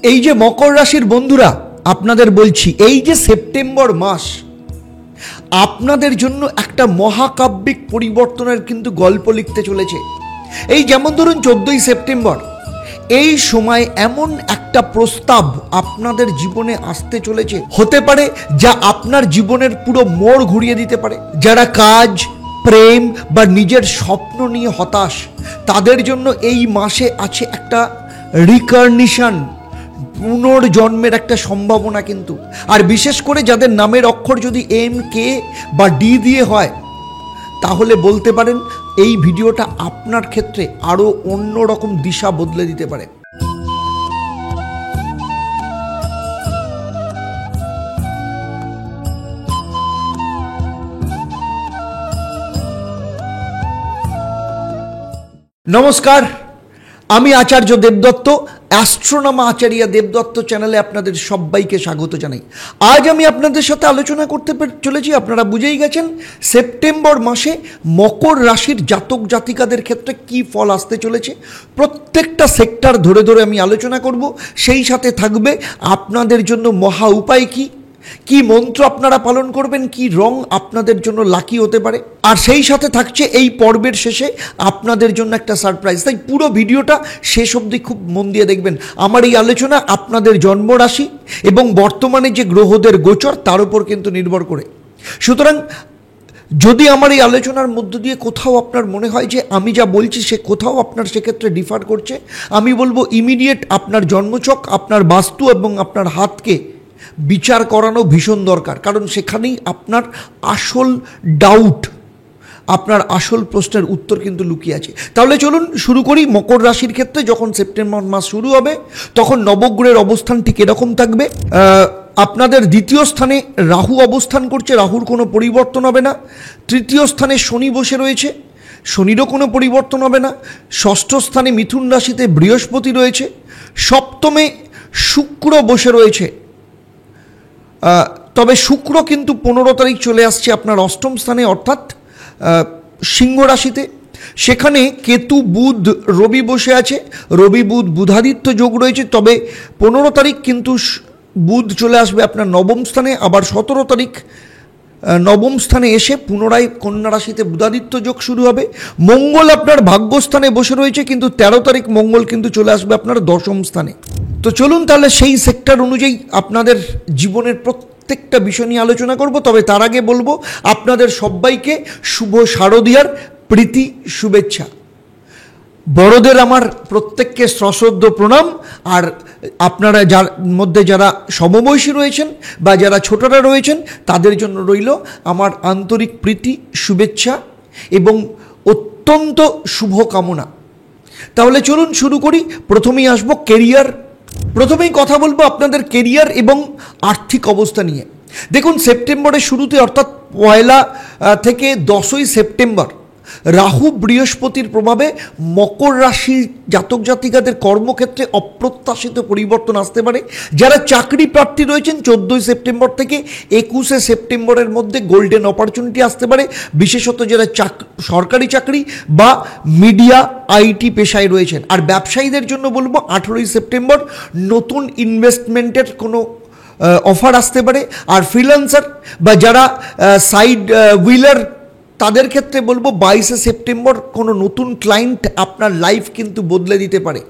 এই যে মকর রাশির বন্ধুরা, আপনাদের বলছি এই যে সেপ্টেম্বর মাস আপনাদের জন্য একটা মহাকাব্যিক পরিবর্তনের কিন্তু গল্প লিখতে চলেছে। এই যেমন ধরুন 14ই সেপ্টেম্বর, এই সময় এমন একটা প্রস্তাব আপনাদের জীবনে আসতে চলেছে, হতে পারে যা আপনার জীবনের পুরো মোড় ঘুরিয়ে দিতে পারে। যারা কাজ, প্রেম বা নিজের স্বপ্ন নিয়ে হতাশ, তাদের জন্য এই মাসে আছে একটা রিকার্নিশন, পুনর্জন্মের একটা সম্ভাবনা কিন্তু। আর বিশেষ করে যাদের নামের অক্ষর যদি এম, কে বা ডি দিয়ে হয়, তাহলে বলতে পারেন এই ভিডিওটা আপনার ক্ষেত্রে আরও অন্যরকম দিশা বদলে দিতে পারে। নমস্কার, আমি আচার্য দেবদত্ত, অ্যাস্ট্রোনমা আচার্য দেবদত্ত চ্যানেলে আপনাদের সবাইকে স্বাগত জানাই। আজ আমি আপনাদের সাথে আলোচনা করতে চলেছি, আপনারা বুঝেই গেছেন, সেপ্টেম্বর মাসে মকর রাশির জাতক জাতিকাদের ক্ষেত্রে কি ফল আসতে চলেছে। প্রত্যেকটা সেক্টর ধরে ধরে আমি আলোচনা করব। সেই সাথে থাকবে আপনাদের জন্য মহা উপায় কি মন্ত্র আপনারা পালন করবেন, কি রং আপনাদের জন্য লাকি হতে পারে, আর সেই সাথে থাকছে এই পর্বের শেষে আপনাদের জন্য একটা সারপ্রাইজ। তাই পুরো ভিডিওটা শেষ অবধি খুব মন দিয়ে দেখবেন। আমার এই আলোচনা আপনাদের জন্মরাশি এবং বর্তমানে যে গ্রহদের গোচর তার উপর কিন্তু নির্ভর করে। সুতরাং যদি আমার এই আলোচনার মধ্য দিয়ে কোথাও আপনার মনে হয় যে আমি যা বলছি সে কোথাও আপনার সেক্ষেত্রে ডিফার করছে, আমি বলবো ইমিডিয়েট আপনার জন্মছক, আপনার বাস্তু এবং আপনার হাতকে বিচার করানো ভীষণ দরকার, কারণ সেখানেই আপনার আসল ডাউট, আপনার আসল প্রশ্নের উত্তর কিন্তু লুকিয়ে আছে। তাহলে চলুন শুরু করি। মকর রাশির ক্ষেত্রে যখন সেপ্টেম্বর মাস শুরু হবে, তখন নবগ্রহের অবস্থান ঠিক এরকম থাকবে। আপনাদের দ্বিতীয় স্থানে রাহু অবস্থান করছে, রাহুর কোনো পরিবর্তন হবে না। তৃতীয় স্থানে শনি বসে রয়েছে, শনিরও কোনো পরিবর্তন হবে না। ষষ্ঠ স্থানে মিথুন রাশিতে বৃহস্পতি রয়েছে। সপ্তমে শুক্র বসে রয়েছে, তবে শুক্র কিন্তু 15 তারিখ চলে আসছে আপনার অষ্টম স্থানে, অর্থাৎ সিংহ রাশিতে। সেখানে কেতু, বুধ, রবি বসে আছে। রবি বুধ বুধাদিত্য যোগ রয়েছে, তবে 15 তারিখ কিন্তু বুধ চলে আসবে আপনার নবম স্থানে। আবার 17 তারিখ নবম স্থানে এসে পুনরায় কন্যা রাশিতে বুধাদিত্য যোগ শুরু হবে। মঙ্গল আপনার ভাগ্যস্থানে বসে রয়েছে, কিন্তু 13 তারিখ মঙ্গল কিন্তু চলে আসবে আপনার দশম স্থানে। তো চলুন তাহলে সেই সেক্টর অনুযায়ী আপনাদের জীবনের প্রত্যেকটা বিষয় নিয়ে আলোচনা করব। তবে তার আগে বলবো আপনাদের সবাইকে শুভ শারদীয়ার প্রীতি শুভেচ্ছা। বড়দের আমার প্রত্যেককে সশ্রদ্ধ প্রণাম। আর আপনারা যার মধ্যে যারা সমবয়সী রয়েছেন বা যারা ছোটরা রয়েছেন, তাদের জন্য রইল আমার আন্তরিক প্রীতি শুভেচ্ছা এবং অত্যন্ত শুভ কামনা। তাহলে চলুন শুরু করি। প্রথমেই আসবো কেরিয়ার। প্রথমেই কথা বলবো আপনাদের কেরিয়ার এবং আর্থিক অবস্থা নিয়ে। দেখুন, সেপ্টেম্বরের শুরুতে অর্থাৎ 1 থেকে 10ই সেপ্টেম্বর রাহু বৃহস্পতির প্রভাবে মকর রাশি জাতক জাতিকাদের কর্মক্ষেত্রে অপ্রত্যাশিত পরিবর্তন আসতে পারে। যারা চাকরি প্রার্থী রয়েছেন 14ই সেপ্টেম্বর থেকে 21শে সেপ্টেম্বরের মধ্যে গোল্ডেন অপরচুনিটি আসতে পারে, বিশেষত যারা সরকারি চাকরি বা মিডিয়া, আইটি পেশায় রয়েছেন। আর ব্যবসায়ীদের জন্য বলবো 18ই সেপ্টেম্বর নতুন ইনভেস্টমেন্টের কোনো অফার আসতে পারে। আর ফ্রিল্যান্সার বা যারা সাইড হুইলার, তাদের ক্ষেত্রে বলবো 22শে সেপ্টেম্বর কোনো নতুন ক্লায়েন্ট আপনার লাইফ কিন্তু বদলে দিতে পারে।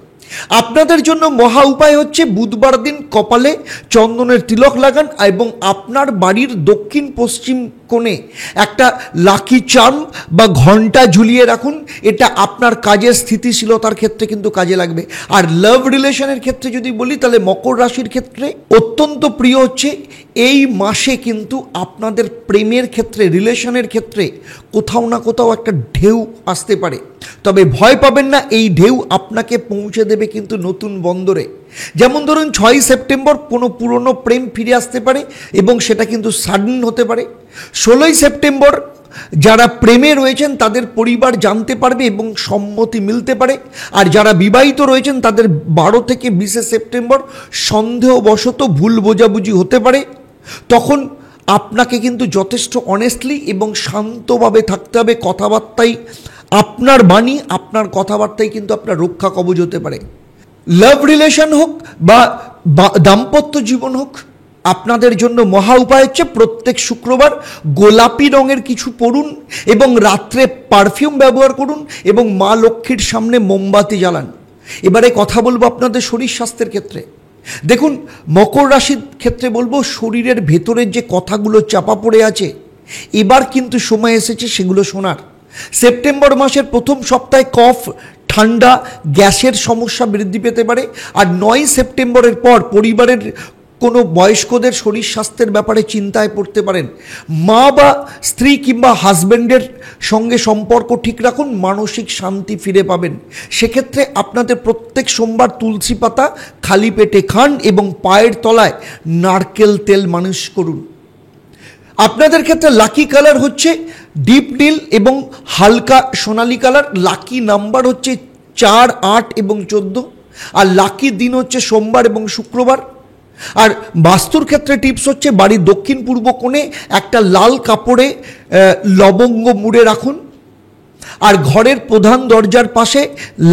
আপনাদের জন্য মহা উপায় হচ্ছে বুধবার দিন কপালে চন্দনের তিলক লাগান এবং আপনার বাড়ির দক্ষিণ পশ্চিম কোণে একটা লাকি চার্ম বা ঘন্টা ঝুলিয়ে রাখুন। এটা আপনার কাজের স্থিতিশীলতার ক্ষেত্রে কিন্তু কাজে লাগবে। আর লাভ রিলেশনের ক্ষেত্রে যদি বলি, তাহলে মকর রাশির ক্ষেত্রে অত্যন্ত প্রিয় হচ্ছে এই মাসে কিন্তু আপনাদের প্রেমের ক্ষেত্রে, রিলেশনের ক্ষেত্রে কোথাও না কোথাও একটা ঢেউ আসতে পারে। তবে ভয় পাবেন না, এই ঢেউ আপনাকে পৌঁছে দেবে কিন্তু নতুন বন্দরে। যেমন ধরুন 6ই সেপ্টেম্বর কোনো পুরনো প্রেম ফিরে আসতে পারে এবং সেটা কিন্তু সাডেন হতে পারে। 16ই সেপ্টেম্বর যারা প্রেমে রয়েছেন তাদের পরিবার জানতে পারবে এবং সম্মতি মিলতে পারে। আর যারা বিবাহিত রয়েছেন তাদের 12 থেকে 20শে সেপ্টেম্বর সন্দেহবশত ভুল বোঝাবুঝি হতে পারে। তখন আপনাকে কিন্তু যথেষ্ট অনেস্টলি এবং শান্তভাবে থাকতে হবে। কথাবার্তায় আপনার বাণী, আপনার কথাবার্তায় কিন্তু আপনার রক্ষা কবচ হতে পারে। লাভ রিলেশন হোক বা দাম্পত্য জীবন হোক, আপনাদের জন্য মহা উপায় হচ্ছে প্রত্যেক শুক্রবার গোলাপি রঙের কিছু পরুন এবং রাত্রে পারফিউম ব্যবহার করুন এবং মা লক্ষ্মীর সামনে মোমবাতি জ্বালান। এবারে কথা বলবো আপনাদের শরীর স্বাস্থ্যের ক্ষেত্রে। দেখুন, মকর রাশির ক্ষেত্রে বলবো শরীরের ভেতরের যে কথাগুলো চাপা পড়ে আছে, এবার কিন্তু সময় এসেছে সেগুলো শোনার। সেপ্টেম্বর মাসের প্রথম সপ্তাহে কফ, ঠান্ডা, গ্যাসের সমস্যা বৃদ্ধি পেতে পারে। আর 9 সেপ্টেম্বরের পর পরিবারের কোনো বয়স্কদের শরীর স্বাস্থ্যের ব্যাপারে চিন্তায় পড়তে পারেন। মা বা স্ত্রী কিংবা হাজব্যান্ডের সঙ্গে সম্পর্ক ঠিক রাখুন, মানসিক শান্তি ফিরে পাবেন। সেক্ষেত্রে আপনাদের প্রত্যেক সোমবার তুলসী পাতা খালি পেটে খান এবং পায়ের তলায় নারকেল তেল মালিশ করুন। আপনাদের ক্ষেত্রে লাকি কালার হচ্ছে ডিপ নীল এবং হালকা সোনালী কালার। লাকি নাম্বার হচ্ছে 4, 8 এবং 14। আর লাকি দিন হচ্ছে সোমবার এবং শুক্রবার। আর বাস্তুর ক্ষেত্রে টিপস হচ্ছে বাড়ির দক্ষিণ পূর্ব কোণে একটা লাল কাপড়ে লবঙ্গ মুড়ে রাখুন। আর ঘরের প্রধান দরজার পাশে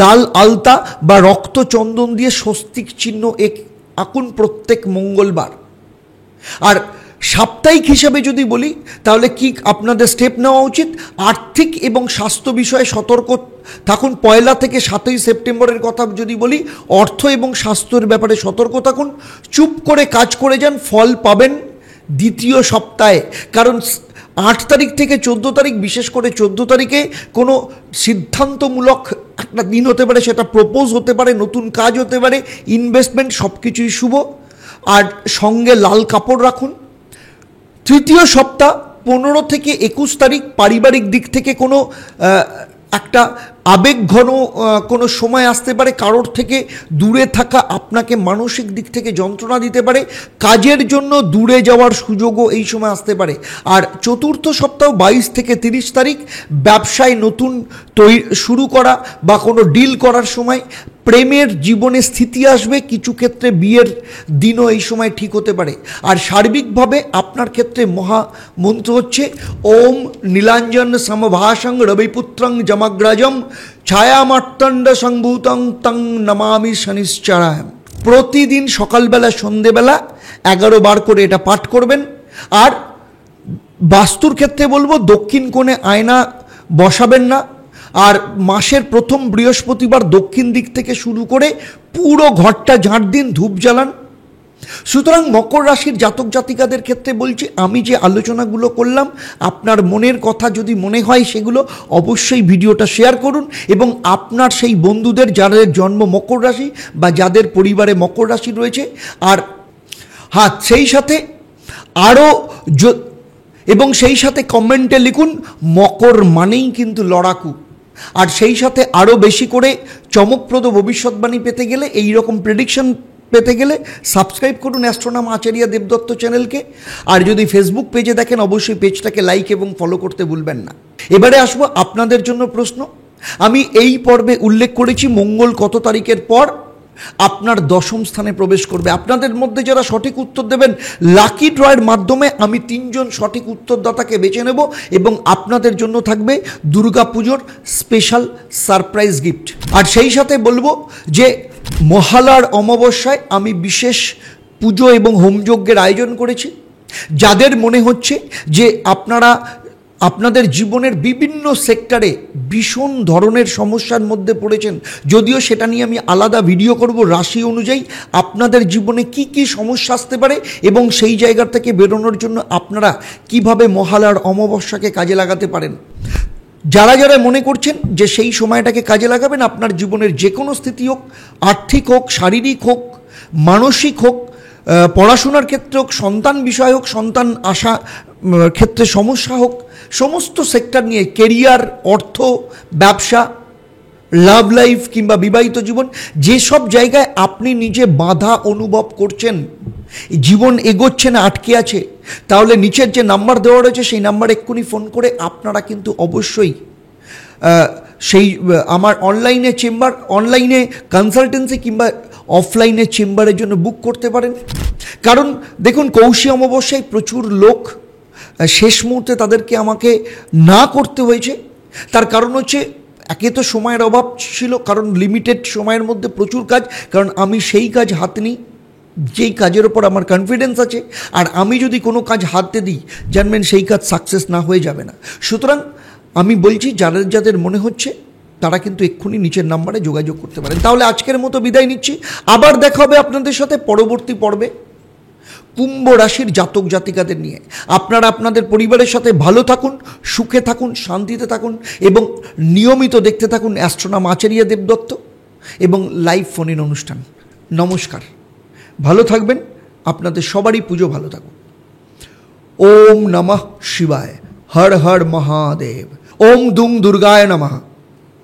লাল আলতা বা রক্ত চন্দন দিয়ে স্বস্তিক চিহ্ন আঁকুন প্রত্যেক মঙ্গলবার। আর সাপ্তাহিক হিসাবে যদি বলি তাহলে কি আপনাদের স্টেপ নেওয়া উচিত? আর্থিক এবং স্বাস্থ্য বিষয়ে সতর্ক থাকুন। 1 থেকে 7 সেপ্টেম্বরের কথা যদি বলি, অর্থ এবং স্বাস্থ্যের ব্যাপারে সতর্ক থাকুন। চুপ করে কাজ করে যান, ফল পাবেন দ্বিতীয় সপ্তাহে। কারণ 8 তারিখ থেকে 14 তারিখ, বিশেষ করে 14 তারিখে কোনো সিদ্ধান্তমূলক একটা দিন হতে পারে, সেটা প্রপোজ হতে পারে, নতুন কাজ হতে পারে, ইনভেস্টমেন্ট, সব কিছুই শুভ। আর সঙ্গে লাল কাপড় রাখুন। তৃতীয় সপ্তাহ 15 থেকে 21 তারিখ পারিবারিক দিক থেকে কোনো একটা আবেগঘন কোনো সময় আসতে পারে। কারোর থেকে দূরে থাকা আপনাকে মানসিক দিক থেকে যন্ত্রণা দিতে পারে। কাজের জন্য দূরে যাওয়ার সুযোগও এই সময় আসতে পারে। আর চতুর্থ সপ্তাহ 22 থেকে 30 তারিখ ব্যবসায় নতুন শুরু করা বা কোনো ডিল করার সময়। প্রেমের জীবনে স্থিতি আসবে, কিছু ক্ষেত্রে বিয়ের দিনও এই সময় ঠিক হতে পারে। আর সার্বিকভাবে আপনার ক্ষেত্রে মহা মন্ত্র হচ্ছে ওম নীলাঞ্জন সমভাসং রবিপুত্রং যমগ্রজম ছায়ামার্তণ্ড সংভূতং তং নমামি শনিশ্চরায়। প্রতিদিন সকালবেলা সন্ধেবেলা 11 বার করে এটা পাঠ করবেন। আর বাস্তুর ক্ষেত্রে বলবো দক্ষিণ কোণে আয়না বসাবেন না। আর মাসের প্রথম বৃহস্পতিবার দক্ষিণ দিক থেকে শুরু করে পুরো ঘরটা ঝাঁট দিন, ধূপ জ্বালান। সুতরাং মকর রাশির জাতক জাতিকাদের ক্ষেত্রে বলছি, আমি যে আলোচনাগুলো করলাম, আপনার মনের কথা যদি মনে হয় সেগুলো অবশ্যই ভিডিওটা শেয়ার করুন এবং আপনার সেই বন্ধুদের যাদের জন্ম মকর রাশি বা যাদের পরিবারে মকর রাশি রয়েছে। আর হ্যাঁ, সেই সাথে আরও এবং সেই সাথে কমেন্টে লিখুন মকর মানেই কিন্তু লড়াকু। আর সেই সাথে আরও বেশি করে চমকপ্রদ ভবিষ্যৎবাণী পেতে গেলে, এই রকম প্রেডিকশন পেতে গেলে সাবস্ক্রাইব করুন অ্যাস্ট্রোনম আচারিয়া দেবদত্ত চ্যানেলকে। আর যদি ফেসবুক পেজে দেখেন অবশ্যই পেজটাকে লাইক এবং ফলো করতে ভুলবেন না। এবারে আসবো আপনাদের জন্য প্রশ্ন। আমি এই পর্বে উল্লেখ করেছি মঙ্গল কত তারিখের পর আপনার 10ম স্থানে প্রবেশ করবে। আপনাদের মধ্যে যারা সঠিক উত্তর দেবেন, লাকি ড্রয়ের মাধ্যমে আমি 3 জন সঠিক উত্তরদাতাকে বেছে নেব এবং আপনাদের জন্য থাকবে দুর্গাপুজোর স্পেশাল সারপ্রাইজ গিফট। আর সেই সাথে বলবো যে মহালয়ার অমাবস্যায় আমি বিশেষ পুজো এবং হোমযজ্ঞের আয়োজন করেছি। যাদের মনে হচ্ছে যে আপনাদের জীবনের বিভিন্ন সেক্টরে ভীষণ ধরনের সমস্যার মধ্যে পড়েছেন, যদিও সেটা নিয়ে আমি আলাদা ভিডিও করব, রাশি অনুযায়ী আপনাদের জীবনে কি কি সমস্যা আসতে পারে এবং সেই জায়গা থেকে বেরোনোর জন্য আপনারা কিভাবে মহালয়ার অমাবস্যাকে কাজে লাগাতে পারেন। যারা যারা মনে করছেন যে সেই সময়টাকে কাজে লাগাবেন, আপনার জীবনের যে কোনো স্থিতি হোক, আর্থিক হোক, শারীরিক হোক, মানসিক হোক, পড়াশোনার ক্ষেত্রে হোক, সন্তান বিষয় হোক, সন্তান আসা ক্ষেত্রে সমস্যা হোক, সমস্ত সেক্টর নিয়ে, কেরিয়ার, অর্থ, ব্যবসা, লাভ লাইফ কিংবা বিবাহিত জীবন, যেসব জায়গায় আপনি নিজে বাধা অনুভব করছেন, জীবন এগোচ্ছে না, আটকে আছে, তাহলে নিচের যে নাম্বার দেওয়া রয়েছে সেই নাম্বার এক্ষুনি ফোন করে আপনারা কিন্তু অবশ্যই সেই আমার অনলাইনে কনসালটেন্সি কিংবা অফলাইনে চেম্বারের জন্য বুক করতে পারেন। কারণ দেখুন, কৌশী অমাবস্যায় প্রচুর লোক শেষ মুহূর্তে তাদেরকে আমাকে না করতে হয়েছে। তার কারণ হচ্ছে, একে তো সময়ের অভাব ছিল, কারণ লিমিটেড সময়ের মধ্যে প্রচুর কাজ, কারণ আমি সেই কাজ হাতে নিই। যেই কাজের ওপর আমার কনফিডেন্স আছে, আর আমি যদি কোনো কাজ হাতে দিই জানবেন সেই কাজ সাকসেস না হয়ে যাবে না। সুতরাং আমি বলছি যাদের যাদের মনে হচ্ছে তারা কিন্তু এক্ষুনি নিচের নাম্বারে যোগাযোগ করতে পারেন। তাহলে আজকের মতো বিদায় নিচ্ছি, আবার দেখা হবে আপনাদের সাথে পরবর্তী পর্বে কুম্ভ রাশির জাতক জাতিকাদের নিয়ে। আপনারা আপনাদের পরিবারের সাথে ভালো থাকুন, সুখে থাকুন, শান্তিতে থাকুন এবং নিয়মিত দেখতে থাকুন অ্যাস্ট্রোনম আচার্য দেবদত্ত এবং লাইভ ফোন ইন অনুষ্ঠান। নমস্কার, ভালো থাকবেন, আপনাদের সবারই পুজো ভালো থাকুন। ওম নমঃ শিবায়, হর হর মহাদেব, ওম দুং দুর্গায় নমঃ।